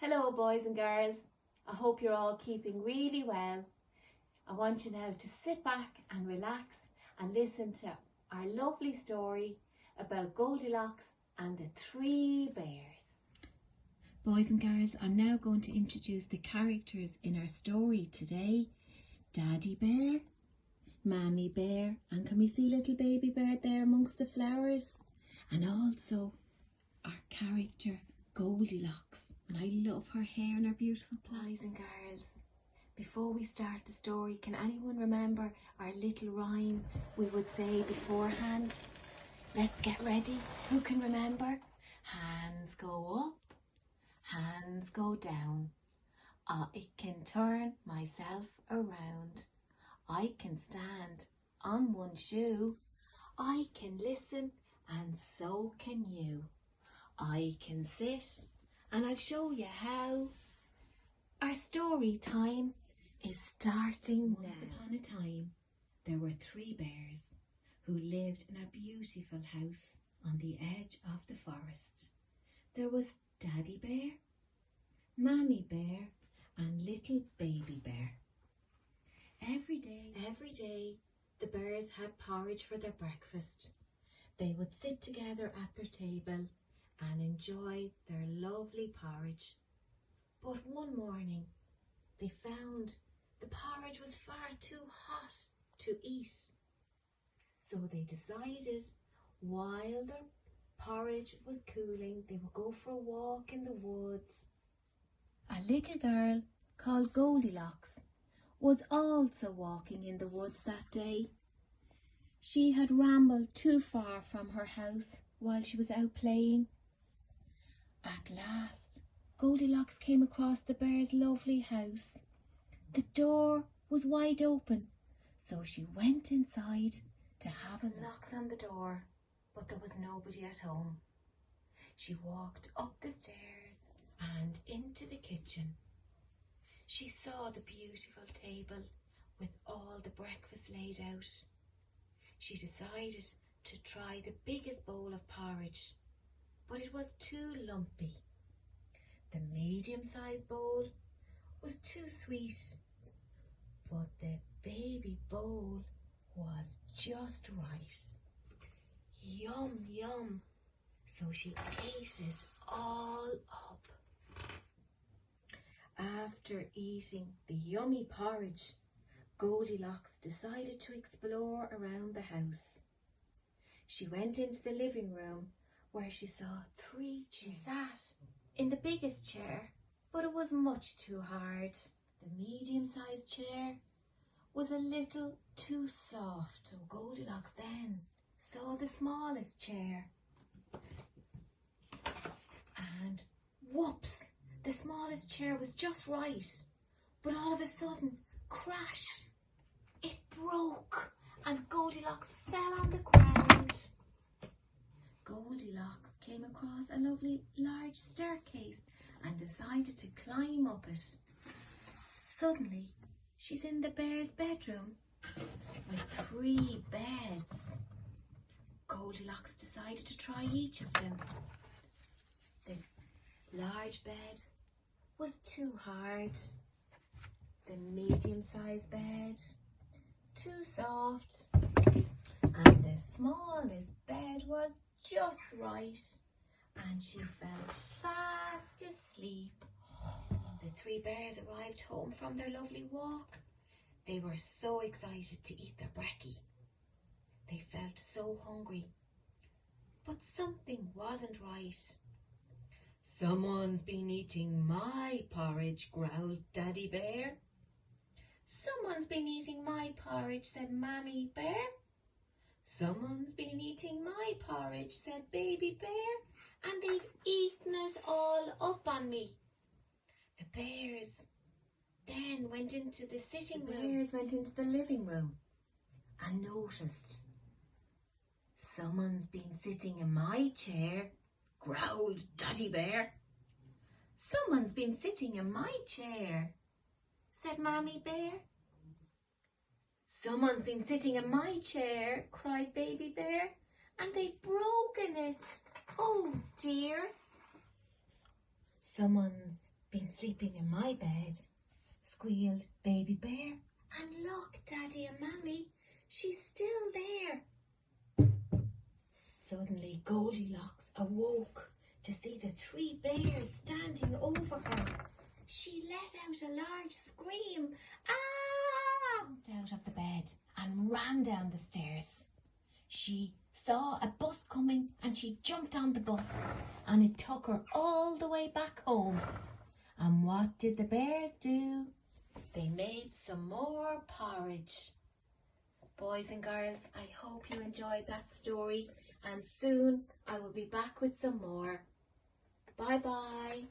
Hello boys and girls, I hope you're all keeping really well. I want you now to sit back and relax and listen to our lovely story about Goldilocks and the 3 bears. Boys and girls, I'm now going to introduce the characters in our story today. Daddy Bear, Mammy Bear, and can we see little baby bear there amongst the flowers? And also our character Goldilocks. And I love her hair and her beautiful boys and girls. Before we start the story, can anyone remember our little rhyme we would say beforehand? Let's get ready. Who can remember? Hands go up, hands go down. I can turn myself around. I can stand on one shoe. I can listen and so can you. I can sit and I'll show you how. Our story time is starting now. Once upon a time, there were 3 bears who lived in a beautiful house on the edge of the forest. There was Daddy Bear, Mammy Bear, and little baby bear. Every day, the bears had porridge for their breakfast. They would sit together at their table and enjoy their lovely porridge. But one morning, they found the porridge was far too hot to eat. So they decided, while their porridge was cooling, they would go for a walk in the woods. A little girl called Goldilocks was also walking in the woods that day. She had rambled too far from her house while she was out playing. At last, Goldilocks came across the bear's lovely house. The door was wide open, so she went inside to have a knock on the door, but there was nobody at home. She walked up the stairs and into the kitchen. She saw the beautiful table with all the breakfast laid out. She decided to try the biggest bowl of porridge, but it was too lumpy. The medium-sized bowl was too sweet, but the baby bowl was just right. Yum, yum. So she ate it all up. After eating the yummy porridge, Goldilocks decided to explore around the house. She went into the living room where she saw 3 chairs. She sat in the biggest chair, but it was much too hard. The medium-sized chair was a little too soft. So Goldilocks then saw the smallest chair. And whoops, the smallest chair was just right. But all of a sudden, crash, it broke and Goldilocks fell on the ground. Goldilocks came across a lovely large staircase and decided to climb up it. Suddenly, she's in the bear's bedroom with 3 beds. Goldilocks decided to try each of them. The large bed was too hard. The medium-sized bed, too soft. And the smallest bed was just right. And she fell fast asleep. The 3 bears arrived home from their lovely walk. They were so excited to eat their brekkie. They felt so hungry. But something wasn't right. Someone's been eating my porridge, growled Daddy Bear. Someone's been eating my porridge, said Mammy Bear. Someone's been eating my porridge, said Baby Bear, and they've eaten it all up on me. The bears then went into the living room and noticed someone's been sitting in my chair, growled Daddy Bear. Someone's been sitting in my chair, said Mammy Bear. Someone's been sitting in my chair, cried Baby Bear, and they've broken it. Oh dear. Someone's been sleeping in my bed," squealed Baby Bear. "And look, Daddy and Mammy, she's still there." Suddenly Goldilocks awoke to see the 3 bears standing over her. She let out a large scream, "Ah!" jumped out of the bed and ran down the stairs. She saw a bus coming and she jumped on the bus, and it took her all the way back home. And what did the bears do? They made some more porridge. Boys and girls, I hope you enjoyed that story, and soon I will be back with some more. Bye bye.